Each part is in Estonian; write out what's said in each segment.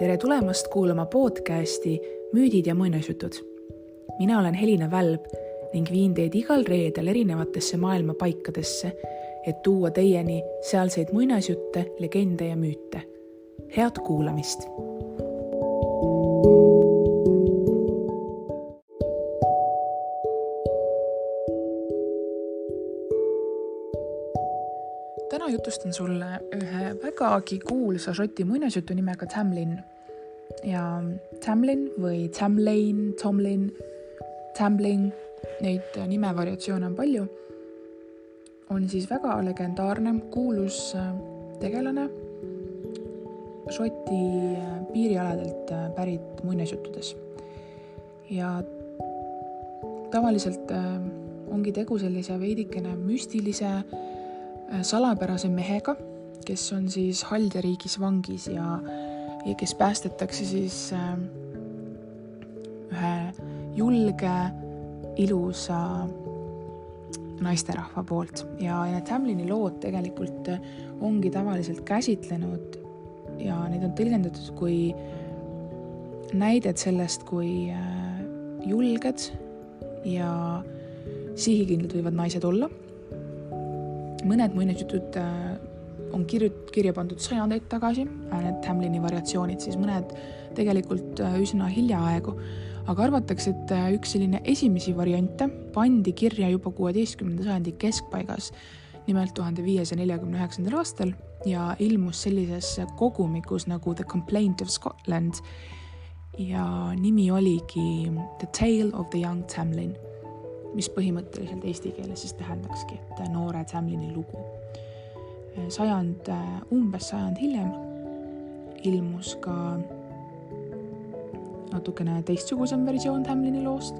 Tere tulemast kuulama podcasti Müüdid ja muinasjutud. Mina olen Helina Välb ning viin teid igal reedel erinevatesse maailma paikadesse, et tuua teieni sealseid muinasjutte, legende ja müüte. Head kuulamist! Täna jutustan sulle ühe vägagi kuulsa šoti muinasjutu nimega Tamlin. Ja Tamlin või Tamlain, Tomlin, Tambling, neid nimevariatsioone on palju, on siis väga legendaarne, kuulus tegelane šoti piirialadelt pärit muinasjuttudes. Ja tavaliselt ongi tegu sellise veidikene müstilise salapärase mehega, kes on siis halderiigis vangis ja kes päästetakse siis ühe julge, ilusa naisterahva poolt. Ja need Tamlini lood tegelikult ongi tavaliselt käsitlenud ja neid on tõlgendatud kui näidet sellest, kui julged ja sihikindlad võivad naised olla. Mõned muinasjutud on kirja pandud sajandeid tagasi, need Tamlini variatsioonid, siis mõned tegelikult üsna hiljaaegu, aga arvatakse, et üks selline esimesi variante pandi kirja juba 16. sajandi keskpaigas, nimelt 1549. aastal ja ilmus sellises kogumikus nagu The Complaint of Scotland ja nimi oligi The Tale of the Young Tamlin, mis põhimõtteliselt eesti keeles siis tähendakski, et noore Tamlini lugu. Umbes sajand hiljem ilmus ka natukene teistsugusem versioon Tamlini loost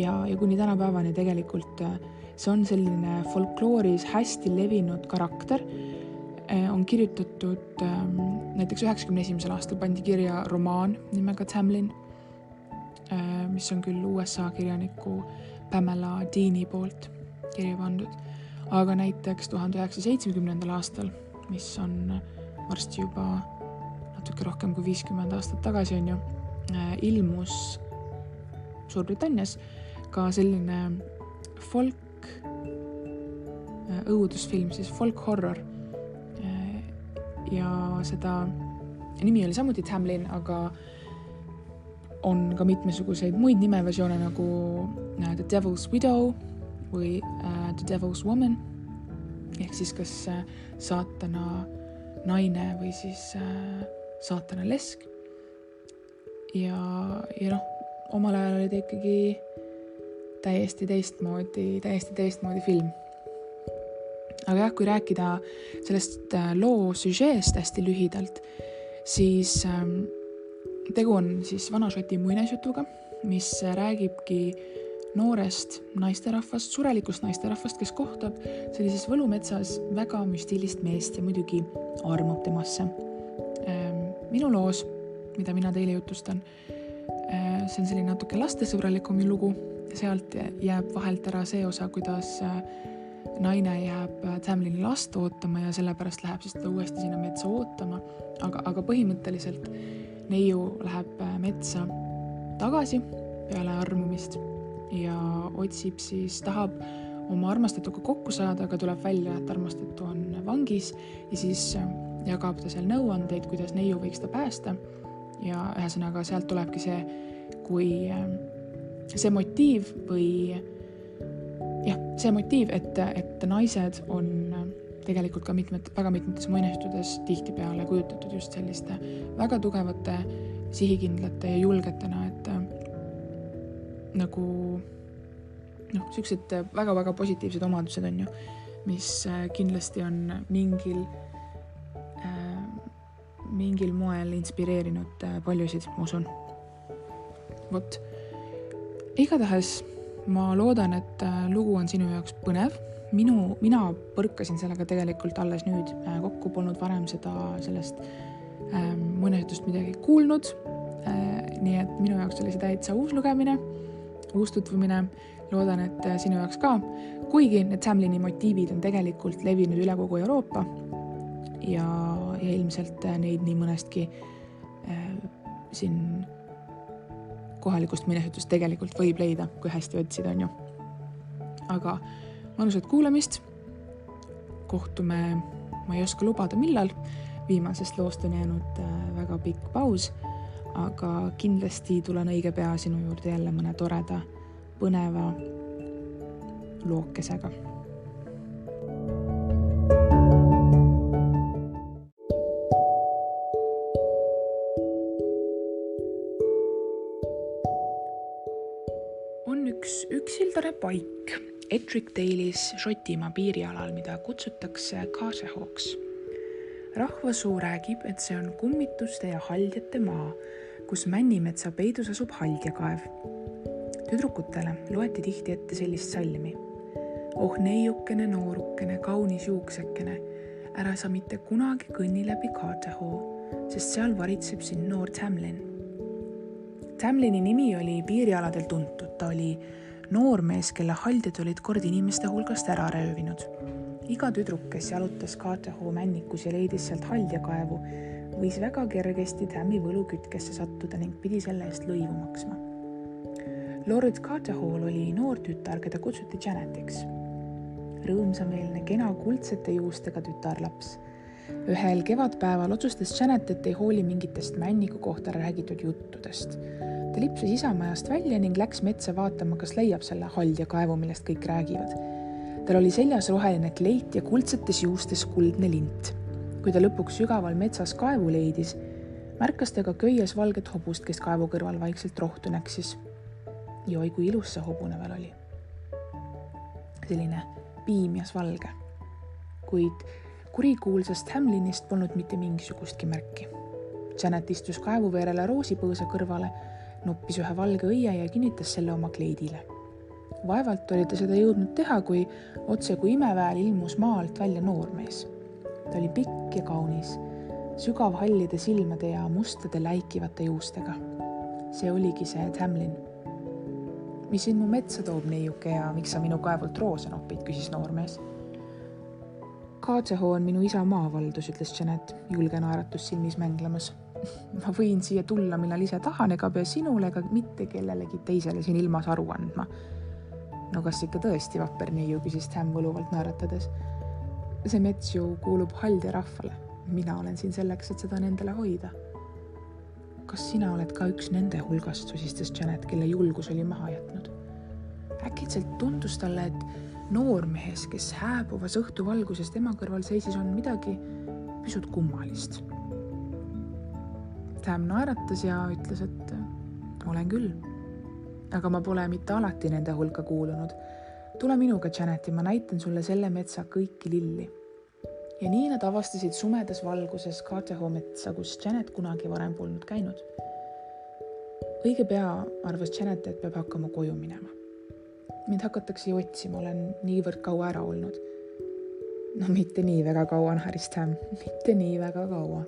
ja kuni tänapäevani tegelikult see on selline folklooris hästi levinud karakter. On kirjutatud, näiteks 91. aastal pandi kirja romaan nimega Tamlin, mis on küll USA kirjaniku Pamela Deani poolt kirja pandud, aga näiteks 1970. aastal, mis on varsti juba natuke rohkem kui 50 aastat tagasi on ju, ilmus Suurbritannias ka selline folk õudusfilm, siis folk horror ja seda nimi oli samuti Tamlin, aga on ka mitmesuguseid muid nimeversioone nagu The Devil's Widow või The Devil's Woman ehk siis kas saatana naine või siis saatana lesk ja omal ajal oli ta ikkagi täiesti teistmoodi film. Aga jah, kui rääkida sellest loo süžeest hästi lühidalt, siis tegu on siis vana šoti muinasjutuga, mis räägibki noorest naisterahvast, surelikust naisterahvast, kes kohtab sellises võlumetsas väga müstilist meest ja muidugi armub temasse. Minu loos, mida mina teile jutustan, see on selline natuke lastesõbralikum lugu. Sealt jääb vahelt ära see osa, kuidas naine jääb Tamlini last ootama ja sellepärast läheb siis ta uuesti sinna metsa ootama, aga põhimõtteliselt neiu läheb metsa tagasi peale armumist ja otsib siis, tahab oma armastatuga kokku saada, aga tuleb välja, et armastatu on vangis ja siis jagab ta seal nõuandeid, kuidas neiu võiks ta päästa ja ühesõnaga sealt tulebki see, kui see motiiv või see motiiv, et naised on tegelikult ka väga mitmetes muinasjutudes tihtipeale kujutatud just selliste väga tugevate, sihikindlate ja julgetena, et nagu sellised väga-väga positiivsed omadused on ju, mis kindlasti on mingil moel inspireerinud paljusid, ma usun. Vot, igatahes ma loodan, et lugu on sinu jaoks põnev. Mina põrkasin sellega tegelikult alles nüüd kokku, polnud varem sellest muinasjutust midagi kuulnud, nii et minu jaoks oli see täitsa uus lugemine, uus tutvumine, loodan, et sinu jaoks ka, kuigi need Tamlini motiivid on tegelikult levinud üle kogu Euroopa ja ilmselt neid nii mõnestki siin kohalikust minnesutust tegelikult võib leida, kui hästi otsida, on ju. Aga mõnusat kuulamist. Kohtume, ma ei oska lubada millal. Viimasest loost on jäänud väga pikk paus, aga kindlasti tulen õige pea sinu juurde jälle mõne toreda, põneva lookesega. On üks üksildane paik Ettrick Dale'is Šotimaa piirialal, mida kutsutakse Carterhawks. Rahvasuu räägib, et see on kummituste ja haldjate maa, kus Männimetsa peidus asub haldjakaev. Tüdrukutele loeti tihti ette sellist salmi. Oh neiukene, noorukene, kaunis juuksekene, ära sa mitte kunagi kõnni läbi Carterhaw, sest seal varitseb siin noor Tamlin. Tamlini nimi oli piirialadel tuntud, ta oli noormees, kelle haldjad olid kord inimeste hulgast ära röövinud. Iga tüdruk, kes jalutas Carterhaw männikus ja leidis sealt haldjakaevu, võis väga kergesti Tammi võlukütkesse sattuda ning pidi selle eest lõivu maksma. Lord Carterhaw'l oli noor tütar, keda kutsuti Janetiks. Rõõmsameelne, kena kuldsete juustega tütarlaps. Ühel kevadpäeval otsustas Janet, et ei hooli mingitest männiku kohta räägitud juttudest. Ta lipsas isamajast välja ning läks metsa vaatama, kas leiab selle haldjakaevu, millest kõik räägivad. Tal oli seljas roheline kleit ja kuldsetes juustes kuldne lint. Kui ta lõpuks sügaval metsas kaevu leidis, märkas ta ka köies valget hobust, kes kaevu kõrval vaikselt rohtu näksis. Joi, kui ilus see hobune veel oli. Selline piimias valge. Kuid kurikuulsast Tamlinist polnud mitte mingisugustki märki. Janet istus kaevu veerele roosipõõsa kõrvale, noppis ühe valge õie ja kinnitas selle oma kleidile. Vaevalt oli ta seda jõudnud teha, kui otse kui imeväel ilmus maalt välja noormees. Ta oli pikk ja kaunis, sügav hallide silmade ja mustade läikivate juustega. See oligi see Tamlin. Mis sind mu metsa toob, neiuke, ja miks sa minu kaevult roose nopid, küsis noormees. Carterhaw on minu isa maavaldus, ütles Janet, julge naeratus silmis mänglemas. Ma võin siia tulla, millal ise tahan, ega pea sinule ega mitte kellelegi teisele siin ilmas aru andma. No kas ikka tõesti vapper neiu, küsis Tam võluvalt naeratades. See mets ju kuulub haldja rahvale. Mina olen siin selleks, et seda nendele hoida. Kas sina oled ka üks nende hulgast, susistas Janet, kelle julgus oli maha jätnud. Äkitselt tundus talle, et noormehes, kes hääbuvas õhtuvalguses tema kõrval seisis, on midagi pisut kummalist. Tam naeratas ja ütles, et olen küll. Aga ma pole mitte alati nende hulka kuulunud. Tule minuga, Janet, ja ma näitan sulle selle metsa kõiki lilli. Ja nii nad avastasid sumedas valguses Carterhaw metsa, kus Janet kunagi varem polnud käinud. Õige pea arvas Janet, et peab hakkama koju minema. Mind hakatakse ju otsima, olen niivõrd kaua ära olnud. No mitte nii väga kaua, naeris Tam, mitte nii väga kaua.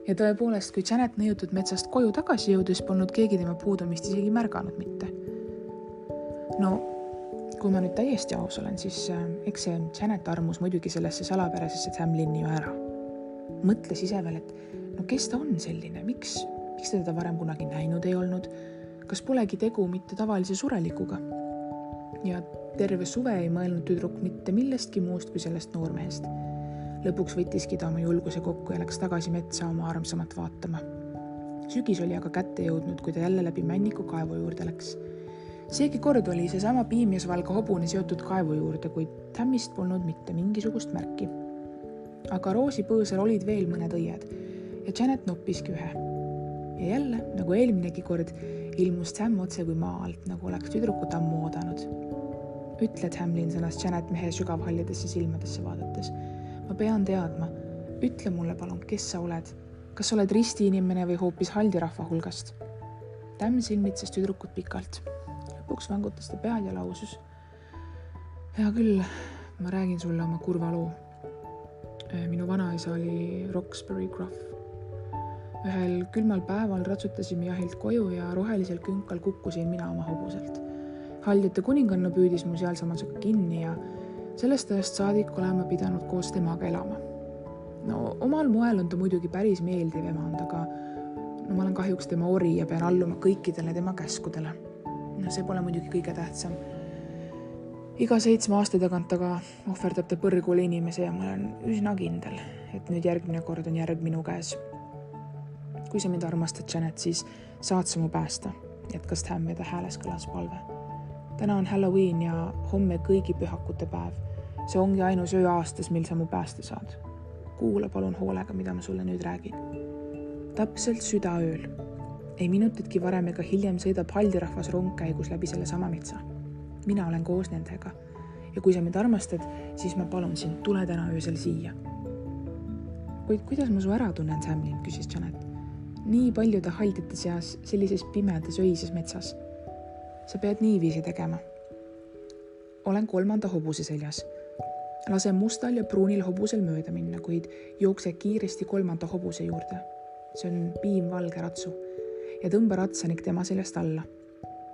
Ja tõepoolest, kui Janet nõjutud metsast koju tagasi jõudis, polnud keegi tema puudumist isegi märganud mitte. No, kui ma nüüd täiesti aus olen, siis eks see Janet armus muidugi sellesse salapärasesse Tamlini ju ära. Mõtles ise veel, et no kes ta on selline, miks ta teda varem kunagi näinud ei olnud, kas polegi tegu mitte tavalise surelikuga. Ja terve suve ei mõelnud tüdruk mitte millestki muust kui sellest noormehest. Lõpuks võttiski ta oma julguse kokku ja läks tagasi metsa oma armsamat vaatama. Sügis oli aga kätte jõudnud, kui ta jälle läbi männiku kaevu juurde läks. Seegi kord oli see sama piimiasvalge hobune seotud kaevu juurde, kuid Tammist polnud mitte mingisugust märki. Aga roosipõõsal olid veel mõned õied ja Janet noppiski ühe. Ja jälle, nagu eelminegi kord, ilmus Tam otse kui maa alt, nagu oleks tüdrukut ammu oodanud. Ütle, Tamlin, sõnas Janet mehe sügavhallidesse silmadesse vaadates. Ma pean teadma, ütle mulle palun, kes sa oled. Kas oled ristiinimene või hoopis haldirahva hulgast? Tam silmitses tüdrukut pikalt. Lõpuks vangutas ta pead ja lausus. Hea küll, ma räägin sulle oma kurva loo. Minu vanaisa oli Roxbury Gruff. Ühel külmal päeval ratsutasime jahilt koju ja rohelisel künkal kukkusin mina oma hobuselt. Haldjate kuninganna püüdis mu sealsamas kinni ja sellest ajast saadik olema pidanud koos temaga elama. No omal moel on ta muidugi päris meeldiv emand, aga no ma olen kahjuks tema ori ja pean alluma kõikidele tema käskudele. No see pole muidugi kõige tähtsam. Iga 7 aasta tagant aga ohverdab ta põrgule inimese ja ma olen üsna kindel, et nüüd järgmine kord on järg minu käes. Kui sa mind armastad, Janet, siis saad sa mu päästa, jätkas Tam ja ta hääles kõlas palve. Täna on Halloween ja homme kõigi pühakute päev. See ongi ainus öö aastas, mil sa mu päästa saad. Kuula palun hoolega, mida ma sulle nüüd räägin. Täpselt südaööl. Ei minutitki varem ega hiljem sõidab haldirahvas rongkäigus läbi selle sama metsa. Mina olen koos nendega. Ja kui sa mind armastad, siis ma palun sind, tule täna öösel siia. Kuid kuidas ma su ära tunnen, Tamlin, küsis Janet. Nii paljude haldjate seas sellises pimedas öises metsas. Sa pead niiviisi tegema. Olen 3. hobuse seljas. Lase mustal ja pruunil hobusel mööda minna, kuid jookse kiiresti 3. hobuse juurde. See on piimvalge ratsu ja tõmba ratsanik tema seljast alla.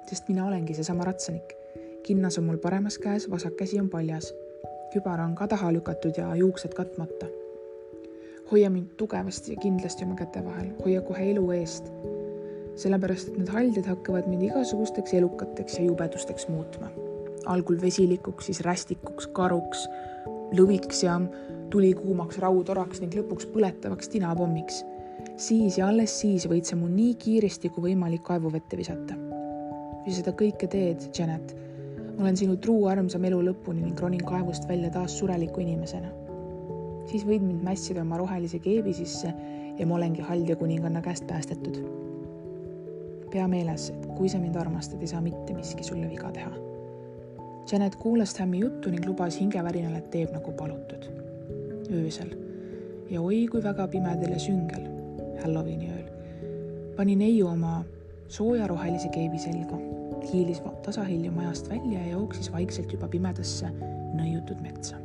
Sest mina olengi seesama ratsanik. Kinnas on mul paremas käes, vasak käsi on paljas. Kübar on ka taha lükatud ja juuksed katmata. Hoia mind tugevasti ja kindlasti oma käte vahel. Hoia kohe elu eest. Sellepärast, et need haldjad hakkavad mind igasugusteks elukateks ja jubedusteks muutma. Algul vesilikuks, siis rästikuks, karuks, lõviks ja tulikuumaks raudoraks ning lõpuks põletavaks tinapommiks. Siis ja alles siis võid sa mu nii kiiresti kui võimalik kaevuvette visata. Kui sa seda kõike teed, Janet, olen sinu truu armsam elu lõpuni ning ronin kaevust välja taas sureliku inimesena. Siis võid mind mässida oma rohelise keebi sisse ja ma olengi haldja kuninganna käest päästetud. Pea meeles, et kui sa mind armastad, ei saa mitte miski sulle viga teha. Janet kuulas Tammi juttu ning lubas hingevärinal, et teeb nagu palutud. Öösel. Ja oi kui väga pimedel ja süngel, Halloweeni ööl, pani neiu oma sooja rohelise keebi selga, hiilis tasahilju majast välja ja jooksis vaikselt juba pimedasse nõiutud metsa.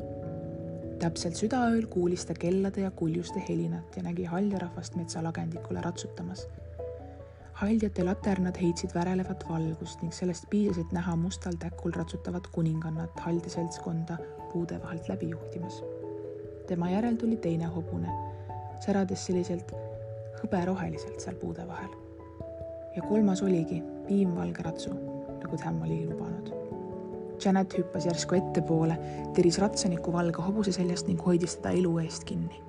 Täpselt südaööl kuulis ta kellade ja kuljuste helinat ja nägi haljarahvast metsalagendikule ratsutamas. Haldjate laternad heitsid värelevat valgust ning sellest piisas, et näha mustal täkul ratsutavat kuningannat haldjaseltskonda puude vahelt läbi juhtimas. Tema järel tuli teine hobune, särades selliselt hõberoheliselt seal puude vahel. Ja 3. oligi piimvalge ratsu, nagu Tam oli lubanud. Janet hüppas järsku ettepoole, teris ratsaniku valge hobuse seljast ning hoidis teda elu eest kinni.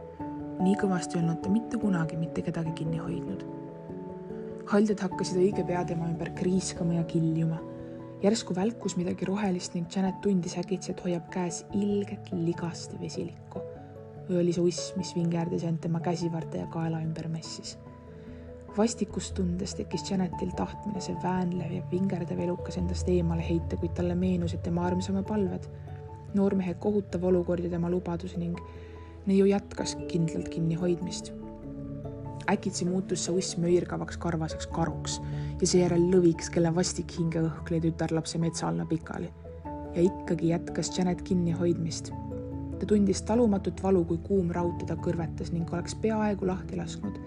Nii kõvasti olnud ta mitte kunagi mitte kedagi kinni hoidnud. Haldjad hakkasid õige pea tema ümber kriiskama ja kiljuma. Järsku välkus midagi rohelist ning Janet tundis äkitsi, et hoiab käes ilget ligast vesilikku. Oli see uss, mis vingerdis end tema käsivarte ja kaela ümber messis. Vastikust tundes tekkis Janetil tahtmine see väänlev ja vingerdav elukas endast eemale heita, kuid talle meenusid tema armsame palved, noormehe kohutav olukord ja tema lubadus ning neiu jätkas kindlalt kinni hoidmist. Äkitsi muutus see uss möirgavaks karvaseks karuks ja seejärel lõviks, kelle vastik hinge õhkli tütarlapse metsa alla pikali. Ja ikkagi jätkas Janet kinni hoidmist. Ta tundis talumatut valu, kui kuum raud teda kõrvetas ning oleks peaaegu lahti lasknud,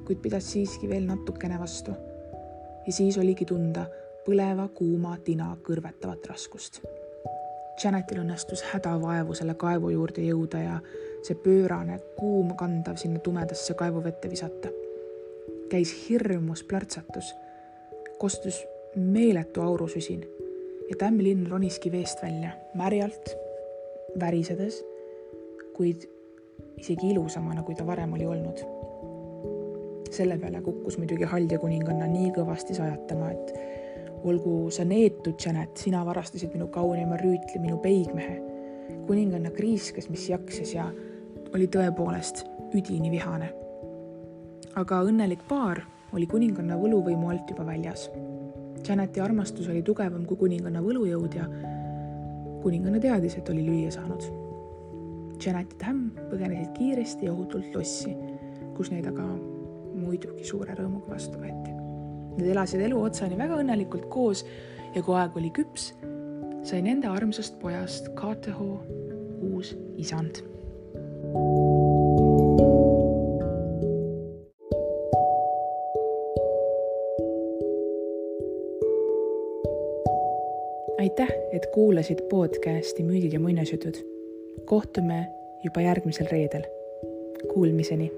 kuid pidas siiski veel natukene vastu. Ja siis oligi tunda põleva kuuma tina kõrvetavat raskust. Janetil õnnestus hädavaevu selle kaevu juurde jõuda ja see pöörane, kuum kandav sinna tumedasse kaevuvette visata. Käis hirmus plärtsatus, kostus meeletu aurusüsin ja Tamlin roniski veest välja, märjalt, värisedes, kuid isegi ilusamana, kui ta varem oli olnud. Selle peale kukkus muidugi haldja kuninganna nii kõvasti sajatama, et olgu sa neetud, Janet, sina varastasid minu kaunima rüütli, minu peigmehe. Kuninganna kriiskas, mis jakses ja oli tõepoolest üdini vihane. Aga õnnelik paar oli kuninganna võluvõimu alt juba väljas. Janeti armastus oli tugevam kui kuninganna võlujõud ja kuninganna teadis, et oli lüüa saanud. Janet ja Tam põgenesid kiiresti ja ohutult lossi, kus neid aga muidugi suure rõõmuga vastu võeti. Need elasid elu otsani väga õnnelikult koos ja kui aeg oli küps, sai nende armsast pojast Kateho uus isand. Aitäh, et kuulasid podcasti Müüdid ja muinasjutud. Kohtume juba järgmisel reedel. Kuulmiseni!